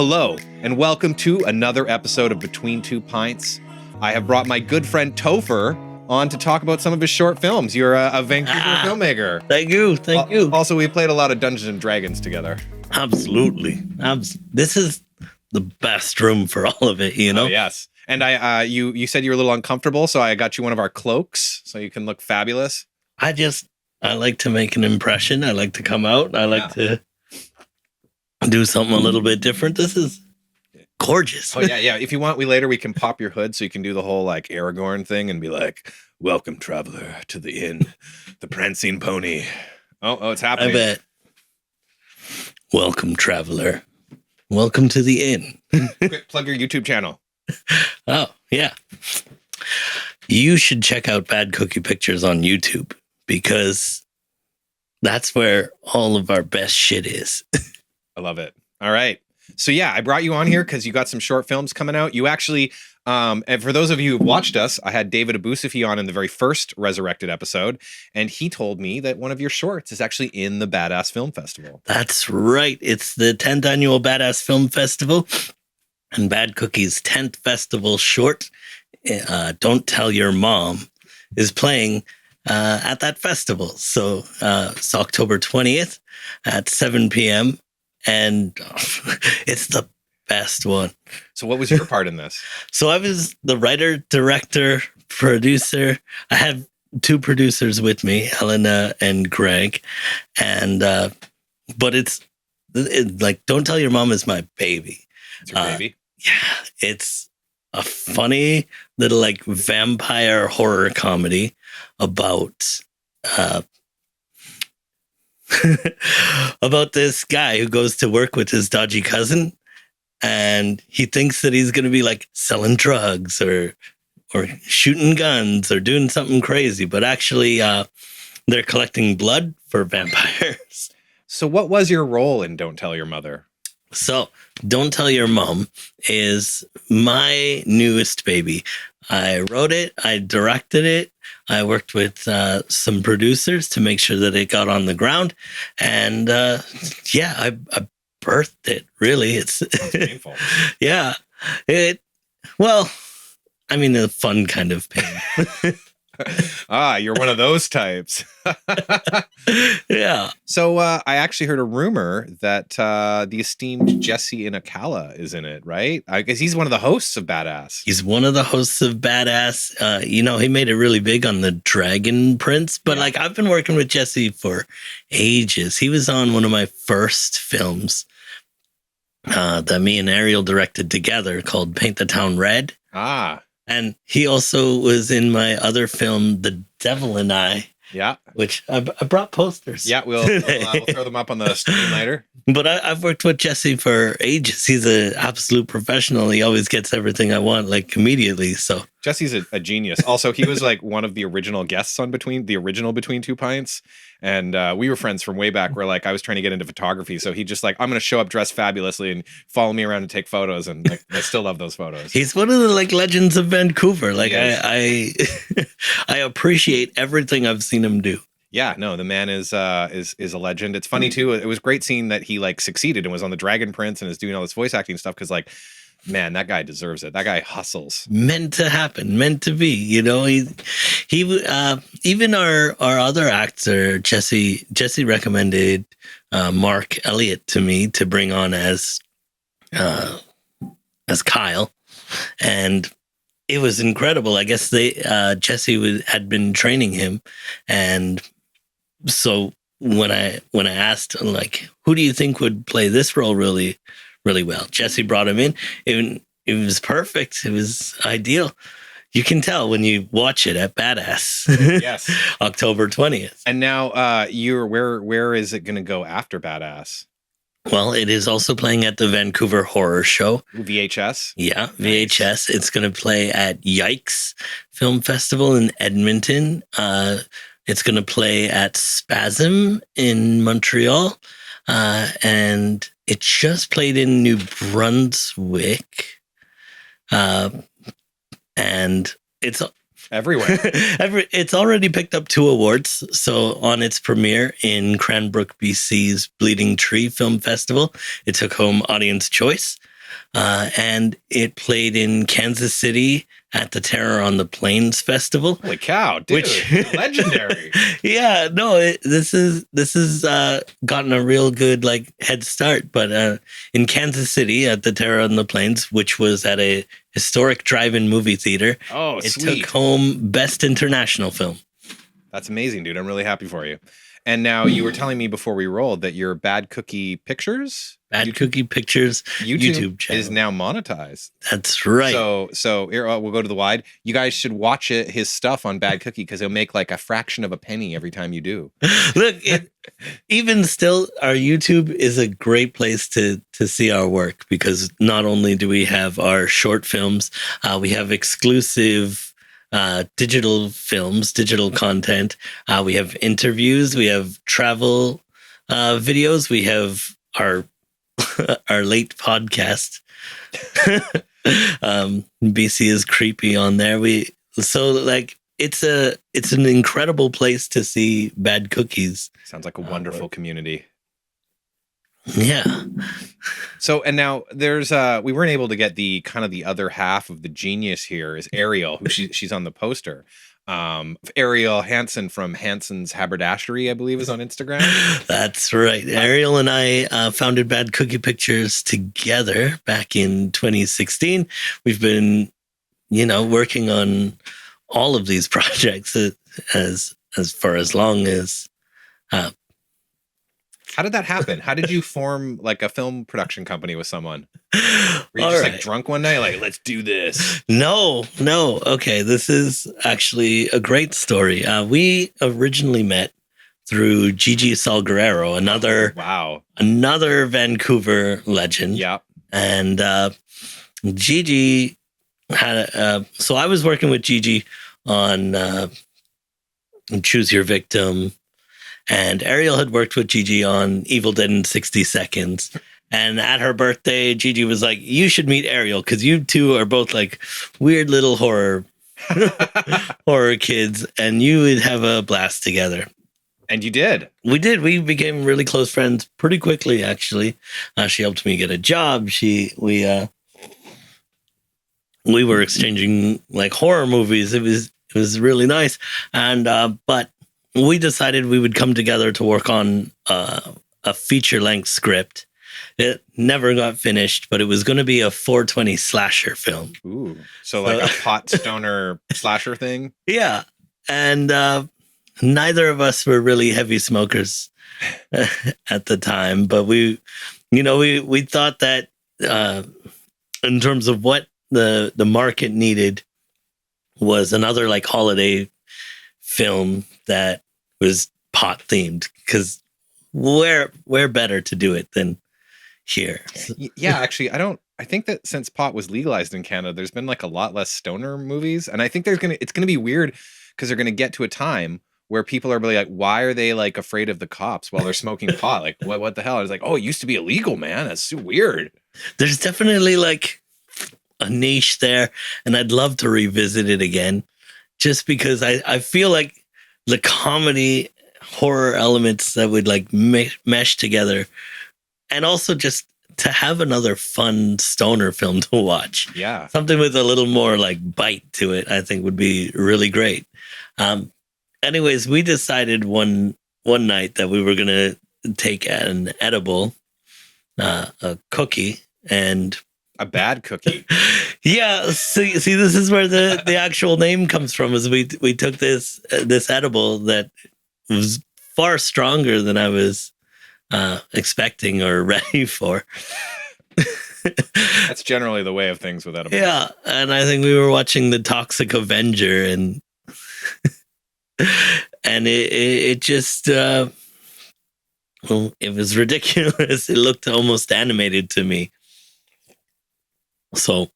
Hello, and welcome to another episode of Between Two Pints. I have brought my good friend Topher on to talk about some of his short films. You're a Vancouver filmmaker. Thank you. Also, we played a lot of Dungeons and Dragons together. Absolutely. This is the best room for all of it, you know? Oh, yes. And you said you were a little uncomfortable, so I got you one of our cloaks so you can look fabulous. I like to make an impression. I like to come out. I like to do something a little bit different. This is gorgeous. Oh, yeah. If you want, we can pop your hood so you can do the whole like Aragorn thing and be like, "Welcome, traveler, to the inn, the prancing pony." Oh, it's happening. I bet. Welcome, traveler. Welcome to the inn. Quick, plug your YouTube channel. Oh, yeah. You should check out Bad Cookie Pictures on YouTube because that's where all of our best shit is. I love it. All right. So yeah, I brought you on here because you got some short films coming out. You actually, and for those of you who watched us, I had David Abusafi on in the very first Resurrected episode, and he told me that one of your shorts is actually in the Badass Film Festival. That's right. It's the 10th annual Badass Film Festival and Bad Cookie's 10th festival short, Don't Tell Your Mom, is playing at that festival. So it's October 20th at 7 p.m. And it's the best one. So what was your part in this? So I was the writer, director, producer. I had two producers with me, Helena and Greg. And but it's like, Don't Tell Your Mom is my baby. It's your baby? Yeah, it's a funny little like vampire horror comedy about about this guy who goes to work with his dodgy cousin, and he thinks that he's going to be like selling drugs or shooting guns or doing something crazy, but actually they're collecting blood for vampires. So what was your role in Don't Tell Your Mother? So Don't Tell Your Mom is my newest baby. I wrote it, I directed it, I worked with some producers to make sure that it got on the ground, and I birthed it. Really, it's painful. Yeah, a fun kind of pain. You're one of those types. Yeah. So I actually heard a rumor that the esteemed Jesse Inakala is in it, right? I guess he's one of the hosts of Badass. He's one of the hosts of Badass. He made it really big on the Dragon Prince, but I've been working with Jesse for ages. He was on one of my first films that me and Ariel directed together called Paint the Town Red. And he also was in my other film, The Devil and I. Yeah. Which I brought posters. Yeah, we'll throw them up on the screen later. But I've worked with Jesse for ages. He's an absolute professional. He always gets everything I want, immediately. So Jesse's a genius. Also, he was one of the original guests on Between Two Pints. And we were friends from way back where I was trying to get into photography. So he just I'm going to show up dressed fabulously and follow me around and take photos. And I still love those photos. He's one of the legends of Vancouver. I appreciate everything I've seen him do. Yeah, no, the man is a legend. It's funny too. It was great seeing that he succeeded and was on the Dragon Prince and is doing all this voice acting stuff because man, that guy deserves it. That guy hustles. Meant to happen, meant to be. He even our other actor Jesse recommended Mark Elliott to me to bring on as Kyle, and it was incredible. I guess Jesse had been training him, and so when I asked who do you think would play this role really well, Jesse brought him in. It was perfect. It was ideal. You can tell when you watch it at Badass. Yes. October 20th. And now where is it going to go after Badass? Well, it is also playing at the Vancouver Horror Show. VHS? Yeah, VHS. Nice. It's going to play at Yikes Film Festival in Edmonton. It's going to play at Spasm in Montreal. And it just played in New Brunswick. And it's everywhere. It's already picked up 2 awards. So on its premiere in Cranbrook, BC's Bleeding Tree Film Festival, it took home Audience Choice. and it played in Kansas City at the Terror on the Plains Festival. Holy cow, dude! Legendary. Yeah, no, this is gotten a real good like head start. But in Kansas City at the Terror on the Plains, which was at a historic drive-in movie theater, Oh, it sweet. took home Best International Film. That's amazing, dude. I'm really happy for you. And now you were telling me before we rolled that your Bad Cookie Pictures, Bad Cookie Pictures YouTube channel is now monetized. That's right. So here we'll go to the wide. You guys should watch his stuff on Bad Cookie because he'll make like a fraction of a penny every time you do. Look, even still, our YouTube is a great place to see our work because not only do we have our short films, we have exclusive digital films, digital content. We have interviews, we have travel videos, we have our our late podcast. BC is creepy on there. It's an incredible place to see Bad Cookies. Sounds like a wonderful community. Yeah. So, and now there's we weren't able to get the kind of the other half of the genius here is Ariel, who she's on the poster. Ariel Hansen from Hansen's Haberdashery, I believe, is on Instagram. That's right. Ariel and I founded Bad Cookie Pictures together back in 2016. We've been, working on all of these projects as for as long as. How did that happen? How did you form like a film production company with someone? Were you just like drunk one night, like, let's do this? No. Okay, this is actually a great story. We originally met through Gigi Salguero, another Vancouver legend. Yeah. And Gigi had so I was working with Gigi on Choose Your Victim. And Ariel had worked with Gigi on Evil Dead in 60 Seconds. And at her birthday, Gigi was like, you should meet Ariel because you two are both like weird little horror kids and you would have a blast together. And you did. We did. We became really close friends pretty quickly, actually. She helped me get a job. We were exchanging like horror movies. It was really nice. And but we decided we would come together to work on a feature-length script. It never got finished, but it was going to be a 420 slasher film. Ooh, so like a pot stoner slasher thing? Yeah, and neither of us were really heavy smokers at the time, but we thought that in terms of what the market needed was another like holiday film that was pot themed because where better to do it than here. Yeah, actually, I think that since pot was legalized in Canada, there's been like a lot less stoner movies, and I think it's gonna be weird because they're gonna get to a time where people are really like, why are they like afraid of the cops while they're smoking pot? Like, what the hell? I was like, oh, it used to be illegal, man. That's so weird. There's definitely like a niche there, and I'd love to revisit it again. Just because I feel like the comedy horror elements that would like mesh together and also just to have another fun stoner film to watch. Yeah. Something with a little more like bite to it, I think would be really great. Anyways, we decided one night that we were going to take an edible, a cookie and a bad cookie. Yeah, see, this is where the actual name comes from. Is we took this edible that was far stronger than I was expecting or ready for. That's generally the way of things with edibles. Yeah, and I think we were watching The Toxic Avenger, and it just it was ridiculous. It looked almost animated to me. So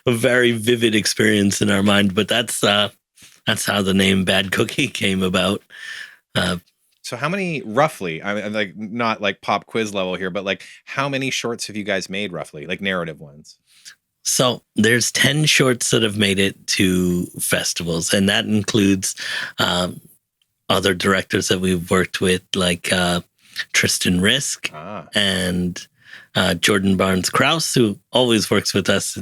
a very vivid experience in our mind, but that's how the name Bad Cookie came about. So how many roughly, I mean, like not like pop quiz level here, but like how many shorts have you guys made roughly, like narrative ones? So there's 10 shorts that have made it to festivals, and that includes other directors that we've worked with, like Tristan Risk and Jordan Barnes Krause, who always works with us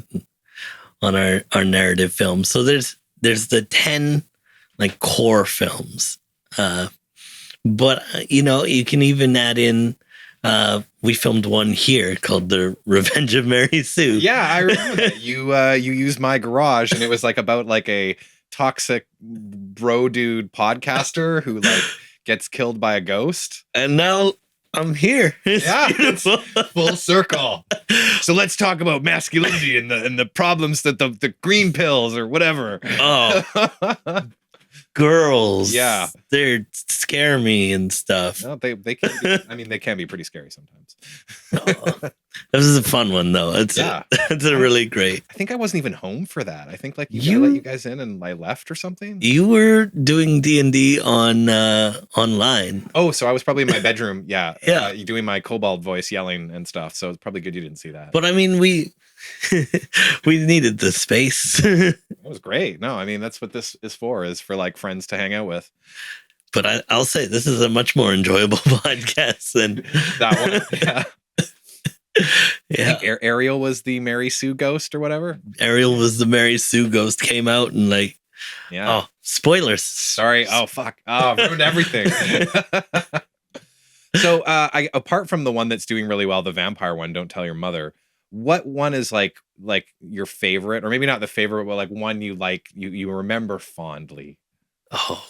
on our narrative films. So there's the 10 like core films. But you can even add in, we filmed one here called The Revenge of Mary Sue. Yeah, I remember that. You used my garage, and it was like about like a toxic bro dude podcaster who like gets killed by a ghost. And now I'm here. It's beautiful. Full circle. So let's talk about masculinity and the problems that the green pills or whatever. Oh, girls. Yeah. They scare me and stuff. No, they can be, I mean, they can be pretty scary sometimes. Oh, this is a fun one though. It's a really great. I think I wasn't even home for that. I think like I let you guys in and I left or something. You were doing D&D on online. Oh, so I was probably in my bedroom. Yeah. Yeah. Doing my kobold voice yelling and stuff. So it's probably good you didn't see that. But I mean, we needed the space. It was great. No, I mean, that's what this is for like friends to hang out with. But I'll say this is a much more enjoyable podcast than that one. Yeah. Yeah. I think Ariel was the Mary Sue ghost or whatever. Ariel was the Mary Sue ghost, came out and like, yeah. Oh, spoilers. Sorry. Oh, fuck. Oh, ruined everything. So apart from the one that's doing really well, the vampire one, Don't Tell Your Mother, what one is like your favorite, or maybe not the favorite, but like one you like, you remember fondly? Oh,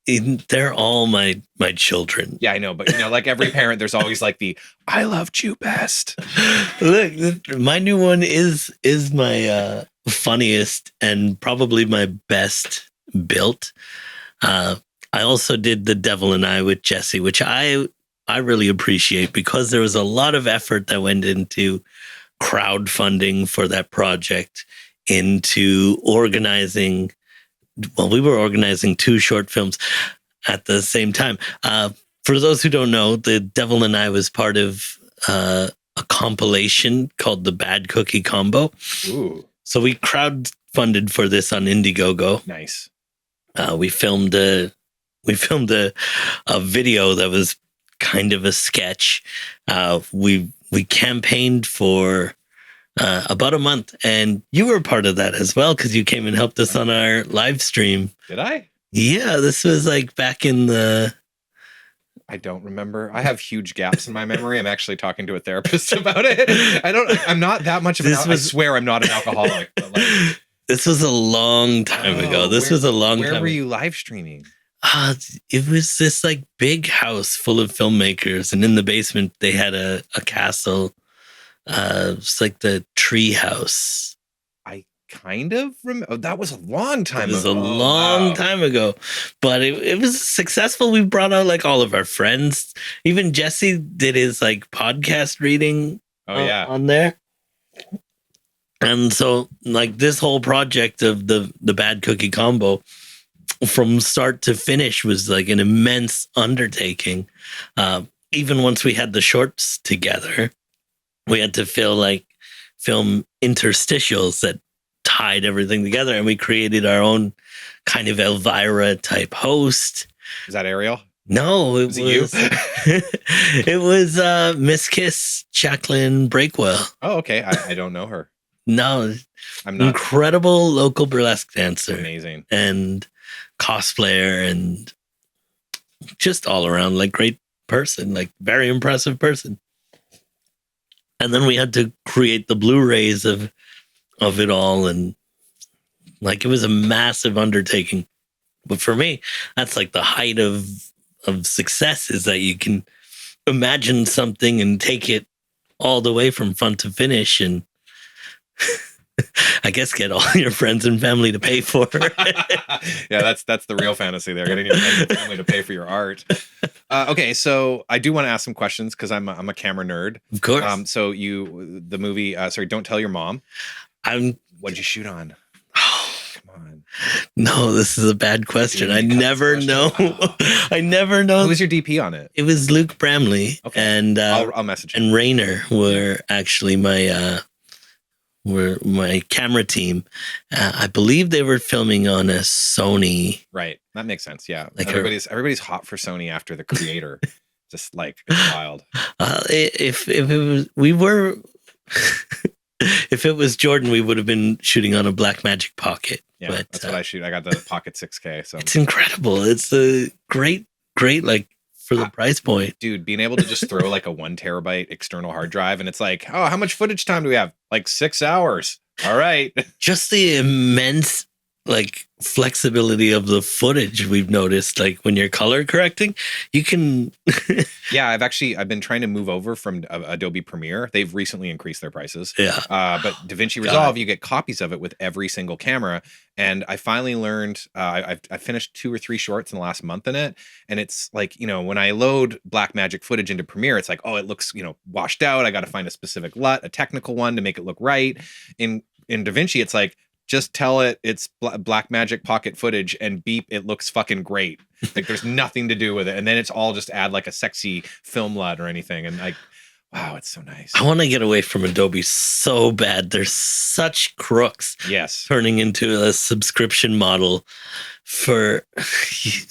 they're all my children. Yeah, I know, but like every parent, there's always like the "I loved you best." Look, my new one is my funniest and probably my best built. I also did The Devil and I with Jesse, which I really appreciate because there was a lot of effort that went into crowdfunding for that project, into organizing. Well, we were organizing 2 short films at the same time. For those who don't know, The Devil and I was part of a compilation called The Bad Cookie Combo. Ooh. So we crowdfunded for this on Indiegogo. Nice. We filmed a video that was kind of a sketch. We campaigned for about a month, and you were part of that as well because you came and helped us on our live stream. Did I? Yeah, this was like back in the. I don't remember. I have huge gaps in my memory. I'm actually talking to a therapist about it. I'm not that much of an. I swear I'm not an alcoholic. But like, this was a long time ago. This was a long time. Where were you live streaming? It was this like big house full of filmmakers, and in the basement they had a castle. It's like the tree house. I kind of remember. That was a long time ago. It was a long time ago, but it was successful. We brought out like all of our friends. Even Jesse did his like podcast reading. On there. And so like this whole project of the Bad Cookie Combo from start to finish was like an immense undertaking. Even once we had the shorts together, we had to film interstitials that tied everything together, and we created our own kind of Elvira type host. Is that Ariel? No, it was you? It was Miss Kiss Jacqueline Breakwell. Oh, okay. I don't know her. No, I'm not. Incredible local burlesque dancer. Amazing. And cosplayer and just all around like great person, like very impressive person. And then we had to create the Blu-rays of it all, and like it was a massive undertaking. But for me, that's like the height of success, is that you can imagine something and take it all the way from front to finish, and I guess get all your friends and family to pay for it. Yeah, that's the real fantasy there, getting your friends and family to pay for your art. Okay, so I do want to ask some questions because I'm a camera nerd. Of course. So the movie, Don't Tell Your Mom. What'd you shoot on? Come on. No, this is a bad question. I never know. I never know. Who was your DP on it? It was Luke Bramley. Okay. And I'll message him. And Rainer were actually my camera team. I believe they were filming on a Sony. Right. That makes sense. Yeah. Like everybody's hot for Sony after The Creator. Just like it's wild. If it was, we were, if it was Jordan, we would have been shooting on a Blackmagic Pocket. Yeah, but that's what I shoot. I got the Pocket 6K. So it's incredible. It's a great, like for the price point. Dude, being able to just throw like a 1 terabyte external hard drive and it's like, oh, how much footage time do we have? Like 6 hours. All right. Just the immense like flexibility of the footage we've noticed, like when you're color correcting, you can Yeah, I've been trying to move over from Adobe Premiere. They've recently increased their prices. Yeah. But DaVinci Resolve, you get copies of it with every single camera. And I finally learned, I finished 2 or 3 shorts in the last month in it. And it's like, you know, when I load Blackmagic footage into Premiere, it's like, oh, it looks, you know, washed out. I got to find a specific LUT, a technical one to make it look right. In DaVinci, it's like, just tell it it's Blackmagic Pocket footage and beep, it looks fucking great. Like there's nothing to do with it. And then it's all just add like a sexy film LUT or anything. And like, wow, it's so nice. I want to get away from Adobe so bad. There's such crooks. Yes. Turning into a subscription model for.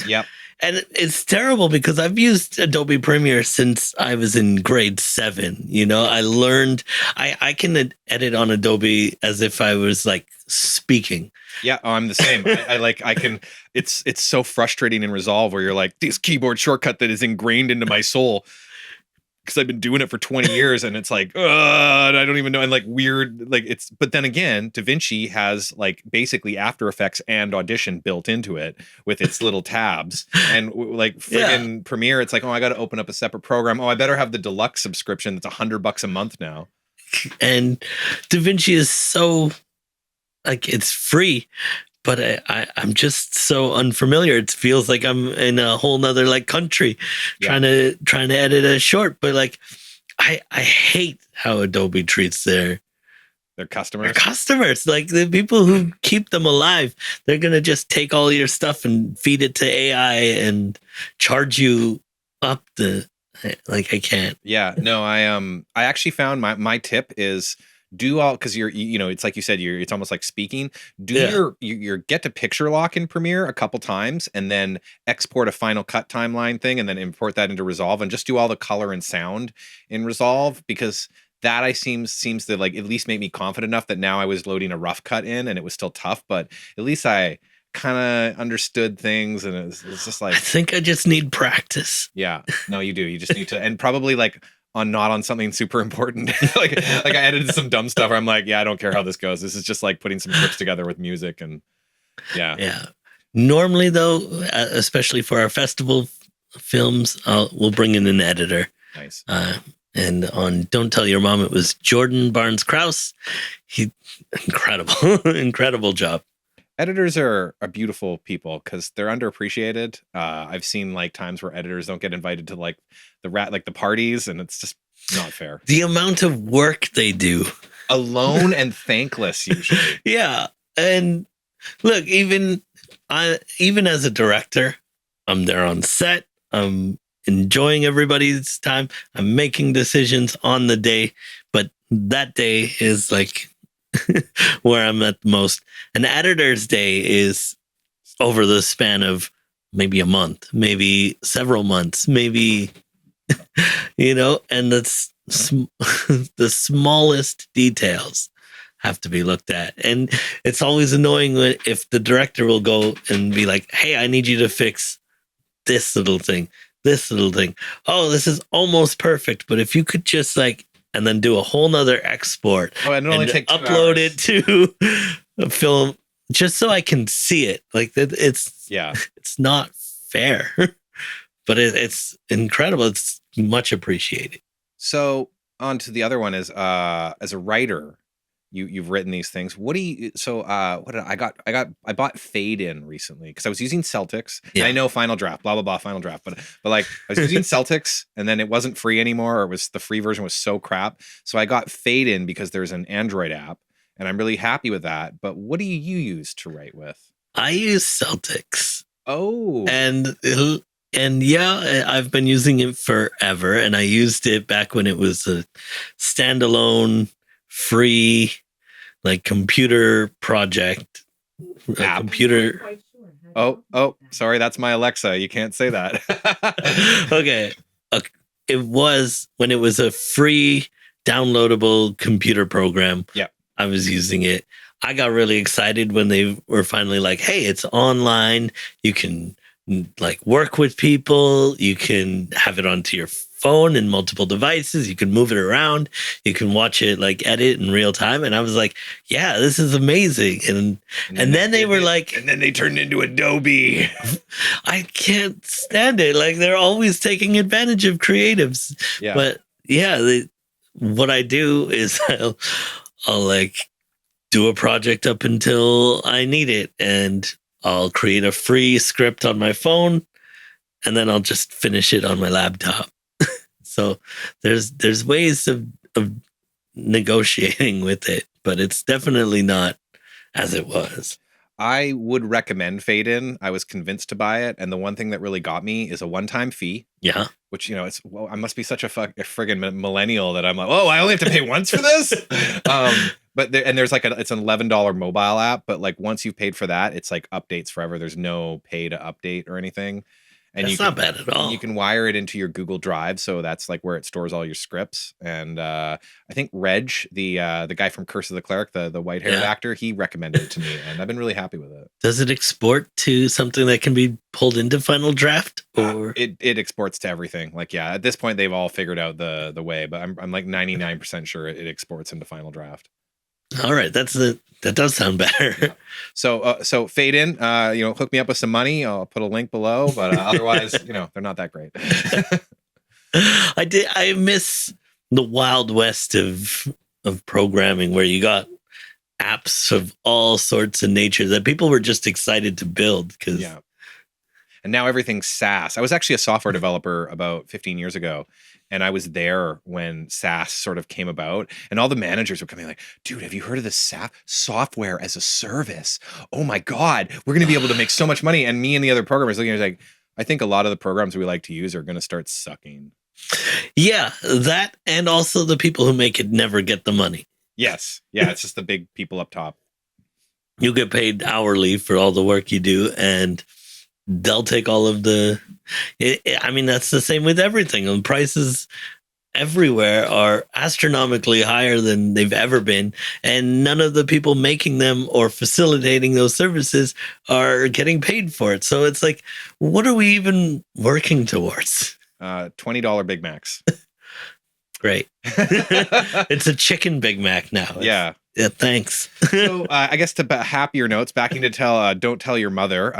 Yep. And it's terrible because I've used Adobe Premiere since I was in grade 7. You know, I learned I can edit on Adobe as if I was like speaking. Yeah, I'm the same. I can. It's so frustrating in Resolve where you're like, this keyboard shortcut that is ingrained into my soul because I've been doing it for 20 years and it's like, I don't even know. And like weird, like it's, but then again, DaVinci has like basically After Effects and Audition built into it with its little tabs. And like friggin' Premiere, it's like, oh, I got to open up a separate program. Oh, I better have the deluxe subscription that's $100 a month now. And DaVinci is so like, it's free. But I'm just so unfamiliar. It feels like I'm in a whole nother like country trying to edit a short. But like, I hate how Adobe treats their customers. Their customers, like the people who keep them alive. They're gonna just take all your stuff and feed it to AI and charge you up the like. I can't. Yeah, no, I actually found my tip is. Do all because you know it's like you said it's almost like speaking. Do your get to picture lock in Premiere a couple times and then export a Final Cut timeline thing and then import that into Resolve and just do all the color and sound in Resolve because that seems to like at least make me confident enough that now I was loading a rough cut in and it was still tough, but at least I kind of understood things and it's just like I think I just need practice. Yeah, no, you do. You just need to and probably like. Not on something super important. like I edited some dumb stuff where I'm like, yeah, I don't care how this goes. This is just like putting some clips together with music and yeah. Normally though, especially for our festival films, we'll bring in an editor. Nice. And on Don't Tell Your Mom, it was Jordan Barnes Krause. Incredible job. Editors are beautiful people because they're underappreciated. I've seen like times where editors don't get invited to like the parties, and it's just not fair. The amount of work they do, alone and thankless usually. Yeah, and look, even as a director, I'm there on set. I'm enjoying everybody's time. I'm making decisions on the day, but that day is like. Where I'm at the most. An editor's day is over the span of maybe a month, maybe several months, maybe, you know, and that's the smallest details have to be looked at. And it's always annoying if the director will go and be like, hey, I need you to fix this little thing. Oh, this is almost perfect. But if you could just like, and then do a whole nother export and upload it to a film just so I can see it. Like it's not fair, but it's incredible. It's much appreciated. So on to the other one is as a writer, you've written these things. What do you? So what did I bought Fade In recently because I was using Celtics. Yeah. I know Final Draft, blah blah blah, Final Draft, but like I was using Celtics and then it wasn't free anymore. Or the free version was so crap. So I got Fade In because there's an Android app, and I'm really happy with that. But what do you use to write with? I use Celtics. Oh, and yeah, I've been using it forever, and I used it back when it was a standalone free like computer project computer oh sorry, that's my Alexa, you can't say that. Okay, it was when it was a free downloadable computer program. Yeah. I was using it. I got really excited when they were finally like, hey, it's online. You can like work with people. You can have it onto your phone and multiple devices. You can move it around. You can watch it like edit in real time. And I was like, yeah, this is amazing. And then they were like, and then they turned into Adobe. I can't stand it. Like they're always taking advantage of creatives. Yeah. But yeah, what I do is I'll like do a project up until I need it, and I'll create a free script on my phone, and then I'll just finish it on my laptop. So there's ways of negotiating with it, but it's definitely not as it was. I would recommend Fade In. I was convinced to buy it, and the one thing that really got me is a one-time fee. Yeah. Which, you know, it's, well, I must be such a friggin' millennial that I'm like, oh, I only have to pay once for this. But there's like it's an $11 mobile app, but like once you've paid for that, it's like updates forever. There's no pay to update or anything. And That's not bad at all. You can wire it into your Google Drive, so that's like where it stores all your scripts. And I think Reg, the guy from Curse of the Cleric, the white-haired actor, he recommended it to me, and I've been really happy with it. Does it export to something that can be pulled into Final Draft, or it exports to everything? Like, yeah, at this point they've all figured out the way, but I'm like 99% sure it exports into Final Draft. All right, that does sound better. Yeah. So Fade In, hook me up with some money. I'll put a link below, but otherwise, they're not that great. I miss the Wild West of programming, where you got apps of all sorts of nature that people were just excited to build. Yeah. And now everything's SaaS. I was actually a software developer about 15 years ago. And I was there when SaaS sort of came about, and all the managers were coming like, dude, have you heard of this SaaS, software as a service? Oh my God, we're going to be able to make so much money. And me and the other programmers looking at it like, I think a lot of the programs we like to use are going to start sucking. Yeah, that, and also the people who make it never get the money. Yes. Yeah, it's just the big people up top. You get paid hourly for all the work you do, and they'll take all of the... I mean, that's the same with everything. And prices everywhere are astronomically higher than they've ever been. And none of the people making them or facilitating those services are getting paid for it. So it's like, what are we even working towards? $20 Big Macs. Great. It's a chicken Big Mac now. Yeah. Yeah, thanks. So I guess to happier notes, backing to Don't Tell Your Mother.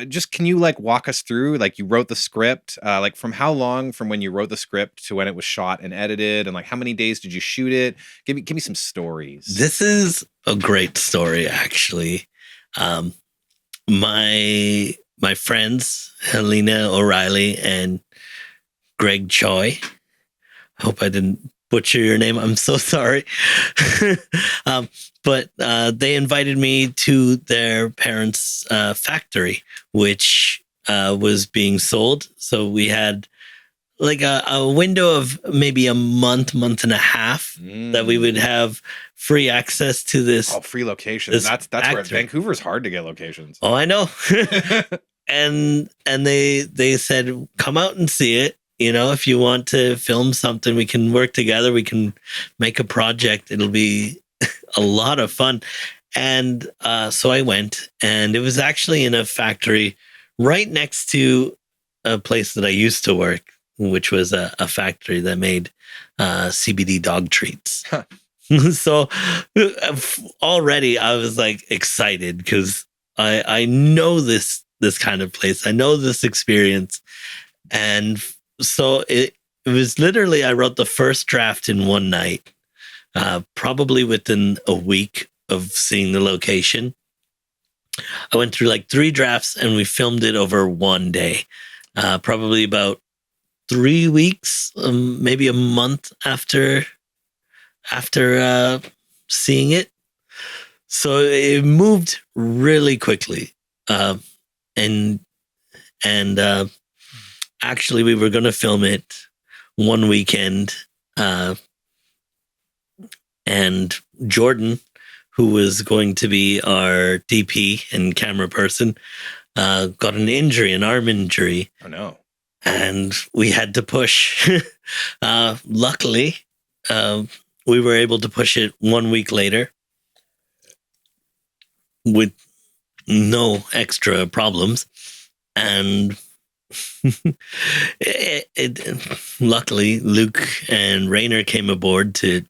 Just can you like walk us through, like you wrote the script, like from how long from when you wrote the script to when it was shot and edited, and like how many days did you shoot it? Give me some stories. This is a great story, actually. My friends, Helena O'Reilly and Greg Choi. I hope I didn't butcher your name. I'm so sorry. But they invited me to their parents' factory, which was being sold. So we had like a window of maybe a month and a half that we would have free access to this. Oh, free locations. That's where Vancouver's hard to get locations. Oh, I know. and they said, come out and see it. If you want to film something, we can work together. We can make a project. It'll be a lot of fun. And so I went, and it was actually in a factory right next to a place that I used to work, which was a factory that made CBD dog treats. Huh. So already I was like excited because I know this kind of place. I know this experience. And so it was literally, I wrote the first draft in one night, probably within a week of seeing the location. I went through like 3 drafts and we filmed it over one day, probably about 3 weeks, maybe a month after seeing it. So it moved really quickly. And actually, we were going to film it one weekend, and Jordan, who was going to be our DP and camera person, got an injury, an arm injury. Oh, no. and we had to push. Luckily, uh, we were able to push it 1 week later with no extra problems, and luckily Luke and Rainer came aboard to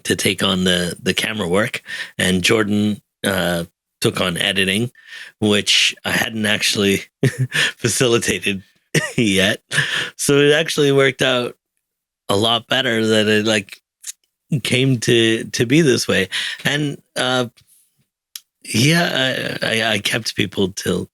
take on the camera work, and Jordan took on editing, which I hadn't actually facilitated yet. So it actually worked out a lot better that it like came to be this way. And yeah, I kept people till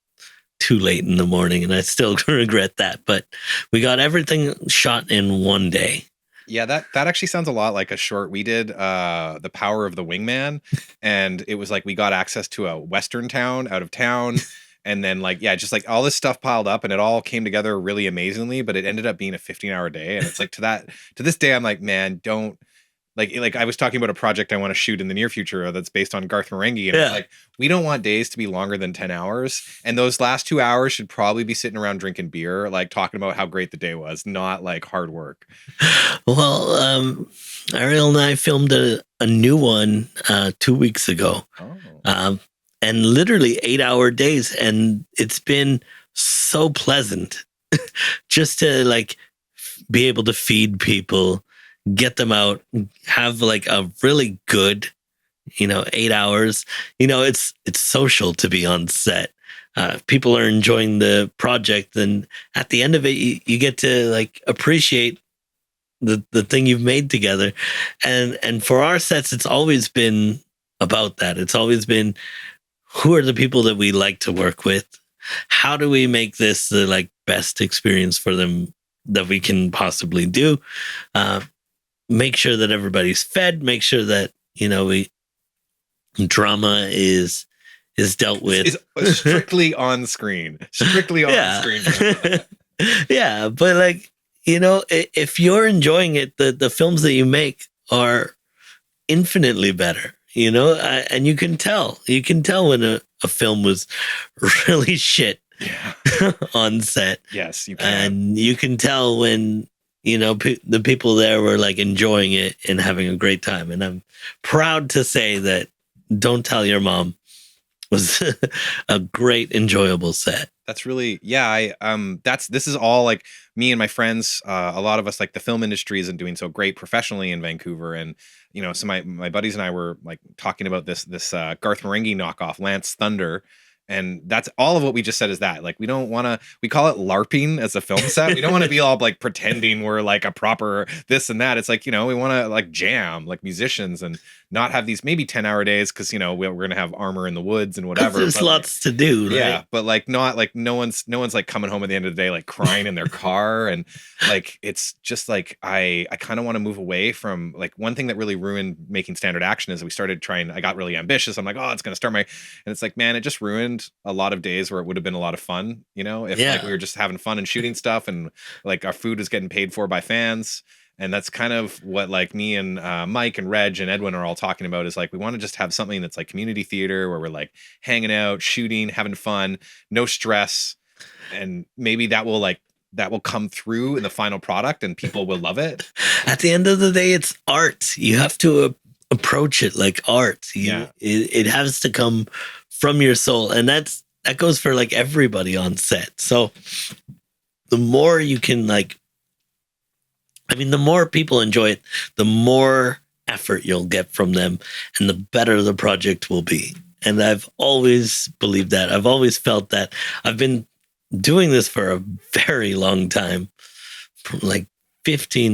too late in the morning, and I still regret that. But we got everything shot in one day. Yeah, that actually sounds a lot like a short we did, The Power of the Wingman, and it was like we got access to a western town out of town, and then like yeah, just like all this stuff piled up, and it all came together really amazingly, but it ended up being a 15-hour day, and it's like to this day I'm like, man, don't like I was talking about a project I want to shoot in the near future that's based on Garth Marenghi, and it's Yeah. like we don't want days to be longer than 10 hours, and those last 2 hours should probably be sitting around drinking beer, like talking about how great the day was, not like hard work. Well, Ariel and I filmed a new one 2 weeks ago, Oh. and literally 8 hour days, and it's been so pleasant just to like be able to feed people, get them out, have like a really good 8 hours. It's social to be on set. People are enjoying the project, and at the end of it you get to like appreciate the thing you've made together. And for our sets, it's always been about that. It's always been, who are the people that we like to work with? How do we make this the like best experience for them that we can possibly do? Make sure that everybody's fed, make sure that we drama is dealt with. Is strictly on screen. Strictly on screen. Yeah, but like, if you're enjoying it, the films that you make are infinitely better, and you can tell when a film was really shit on set. Yes, you can. And you can tell when the people there were like enjoying it and having a great time. And I'm proud to say that Don't Tell Your Mom was a great, enjoyable set. That's really, yeah. This is all like me and my friends. A lot of us, like the film industry isn't doing so great professionally in Vancouver, and so my buddies and I were like talking about this Garth Marenghi knockoff, Lance Thunder. And that's all of what we just said is that like we don't want to, we call it LARPing as a film set. We don't want to be all like pretending we're like a proper this and that. It's like, we want to like jam like musicians and not have these maybe 10-hour days because we're gonna have armor in the woods and whatever. There's lots to do, right? Yeah, but like not like no one's like coming home at the end of the day like crying in their car, and like it's just like I kind of want to move away from like one thing that really ruined making standard action is we started trying. I got really ambitious. I'm like, oh, it's gonna start and it's like, man, it just ruined a lot of days where it would have been a lot of fun. If like we were just having fun and shooting stuff, and like our food was getting paid for by fans. And that's kind of what like me and Mike and Reg and Edwin are all talking about is like, we want to just have something that's like community theater where we're like hanging out, shooting, having fun, no stress. And maybe that will come through in the final product and people will love it. At the end of the day, it's art. You have to approach it like art. It has to come from your soul. And that goes for like everybody on set. So the more you can the more people enjoy it, the more effort you'll get from them, and the better the project will be. And I've always believed that. I've always felt that. I've been doing this for a very long time, like 15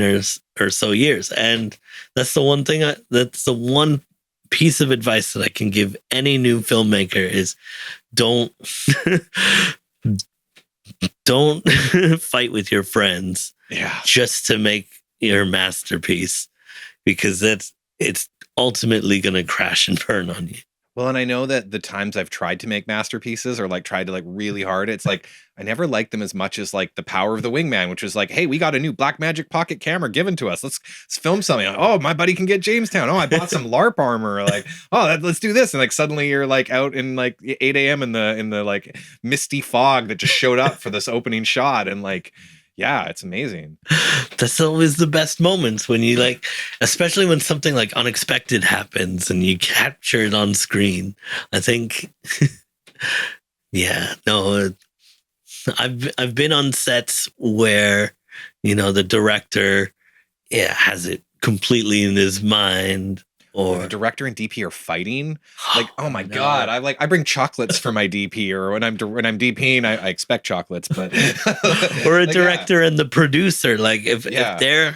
or so years. And that's the one thing, that's the one piece of advice that I can give any new filmmaker is don't fight with your friends just to make your masterpiece, because it's ultimately going to crash and burn on you. Well, and I know that the times I've tried to make masterpieces or like tried to like really hard, it's like I never liked them as much as like The Power of the Wingman, which was like, hey, we got a new Blackmagic pocket camera given to us. Let's film something. Like, oh, my buddy can get Jamestown. Oh, I bought some LARP armor. Like, oh, let's do this. And like suddenly you're like out in like 8 a.m. in the like misty fog that just showed up for this opening shot, and like Yeah, it's amazing. That's always the best moments when you like, especially when something like unexpected happens and you capture it on screen. I think, yeah, no, I've been on sets where, the director, yeah, has it completely in his mind, Or the or director and DP are fighting. Like, oh my no. god, I bring chocolates for my DP, or when I'm DPing, I expect chocolates, but Or a like, yeah, director and the producer, like if yeah. they're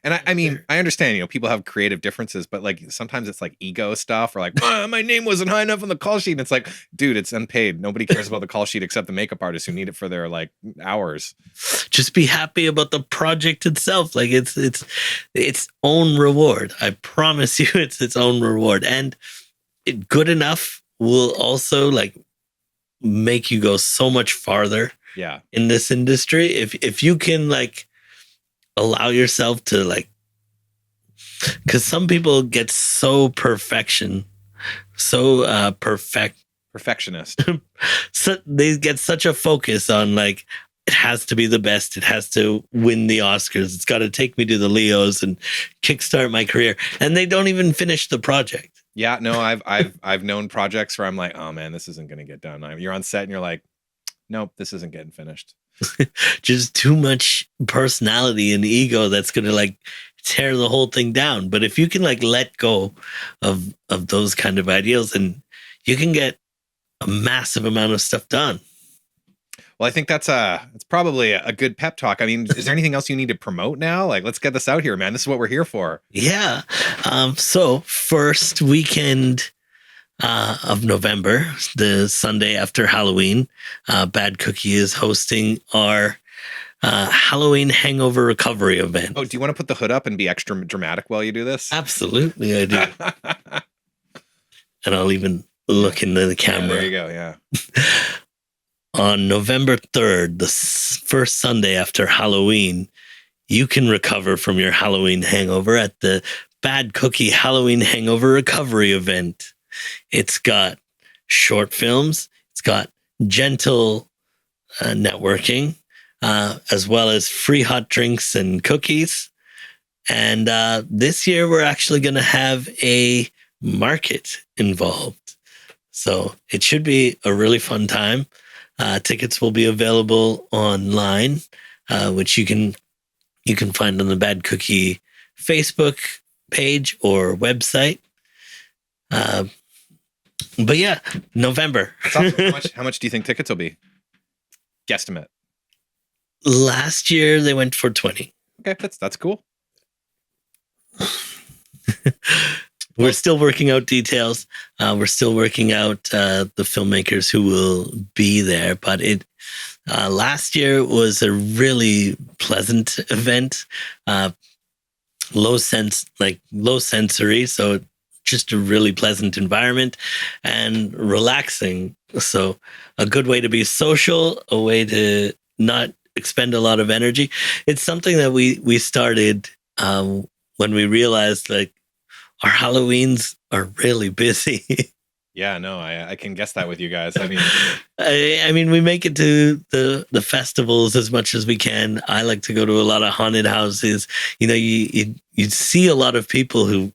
And I mean, they're I understand, people have creative differences, but like sometimes it's like ego stuff, or like, my name wasn't high enough on the call sheet. And it's like, dude, it's unpaid. Nobody cares about the call sheet except the makeup artists who need it for their like hours. just be happy about the project itself. Like it's its own reward. I promise you, it's its own reward, and good enough will also like make you go so much farther Yeah. in this industry if you can like allow yourself to like, because some people get so perfect, Perfectionist. so they get such a focus on like it has to be the best, it has to win the Oscars, it's got to take me to the Leos and kickstart my career, and they don't even finish the project. Yeah, no, I've known projects where I'm like, oh man, this isn't gonna get done. You're on set and you're like, nope, this isn't getting finished. Just too much personality and ego that's gonna like tear the whole thing down. But if you can like let go of those kind of ideals, and you can get a massive amount of stuff done. Well, I think it's probably a good pep talk. I mean, is there anything else you need to promote now? Like, let's get this out here, man. This is what we're here for. Yeah. So first weekend of November, the Sunday after Halloween, Bad Cookie is hosting our Halloween hangover recovery event. Oh, do you want to put the hood up and be extra dramatic while you do this? Absolutely, I do. And I'll even look into the camera. Yeah, there you go. Yeah. On November 3rd, the first Sunday after Halloween, you can recover from your Halloween hangover at the Bad Cookie Halloween Hangover Recovery event. It's got short films, it's got gentle networking, as well as free hot drinks and cookies. And this year, we're actually going to have a market involved. So it should be a really fun time. Tickets will be available online, which you can find on the Bad Cookie Facebook page or website. But yeah, November. How much do you think tickets will be? Guesstimate. Last year they went for 20. Okay, that's cool. We're still working out details. We're still working out the filmmakers who will be there. But last year was a really pleasant event. Low sensory, so just a really pleasant environment and relaxing. So a good way to be social, a way to not expend a lot of energy. It's something that we started when we realized like our Halloweens are really busy. Yeah, no, I can guess that with you guys. I mean, I mean, we make it to the festivals as much as we can. I like to go to a lot of haunted houses. You see a lot of people who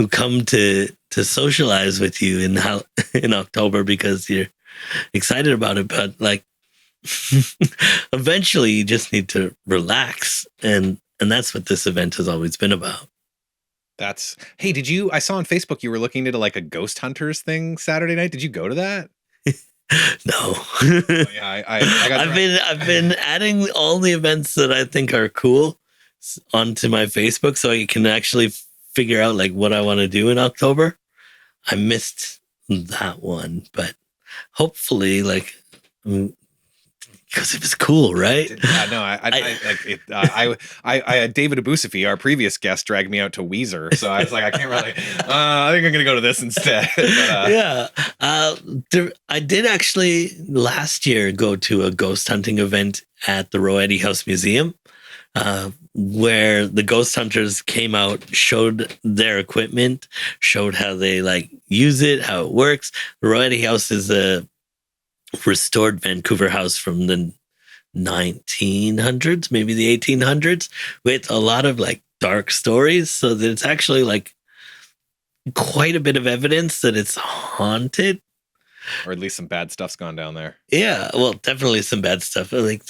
come to socialize with you in October because you're excited about it. But like, eventually, you just need to relax, and that's what this event has always been about. Hey, I saw on Facebook you were looking into like a ghost hunters thing Saturday night. Did you go to that? No. Oh, yeah, I've been adding all the events that I think are cool onto my Facebook so I can actually figure out like what I want to do in October. I missed that one, but hopefully like because it was cool, right? Yeah, no, I David Abusifi, our previous guest, dragged me out to Weezer, so I was like, I can't really. I think I'm gonna go to this instead. But, yeah, I did actually last year go to a ghost hunting event at the Roetti House Museum, where the ghost hunters came out, showed their equipment, showed how they like use it, how it works. The Roetti House is a restored Vancouver house from the 1900s, maybe the 1800s, with a lot of like dark stories. So that it's actually like quite a bit of evidence that it's haunted. Or at least some bad stuff's gone down there. Yeah, well, definitely some bad stuff. Like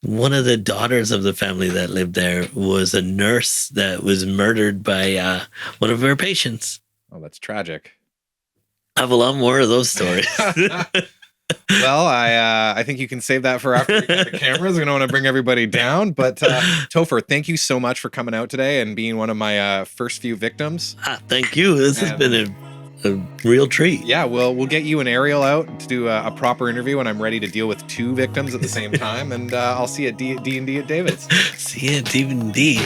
one of the daughters of the family that lived there was a nurse that was murdered by one of her patients. Oh, that's tragic. I have a lot more of those stories. Well, I think you can save that for after we cut the cameras. I don't want to bring everybody down, but Topher, thank you so much for coming out today and being one of my first few victims. Thank you. This has been a real treat. Yeah, we'll get you and Ariel out to do a proper interview when I'm ready to deal with 2 victims at the same time, and I'll see you at D&D at David's. See you at D&D.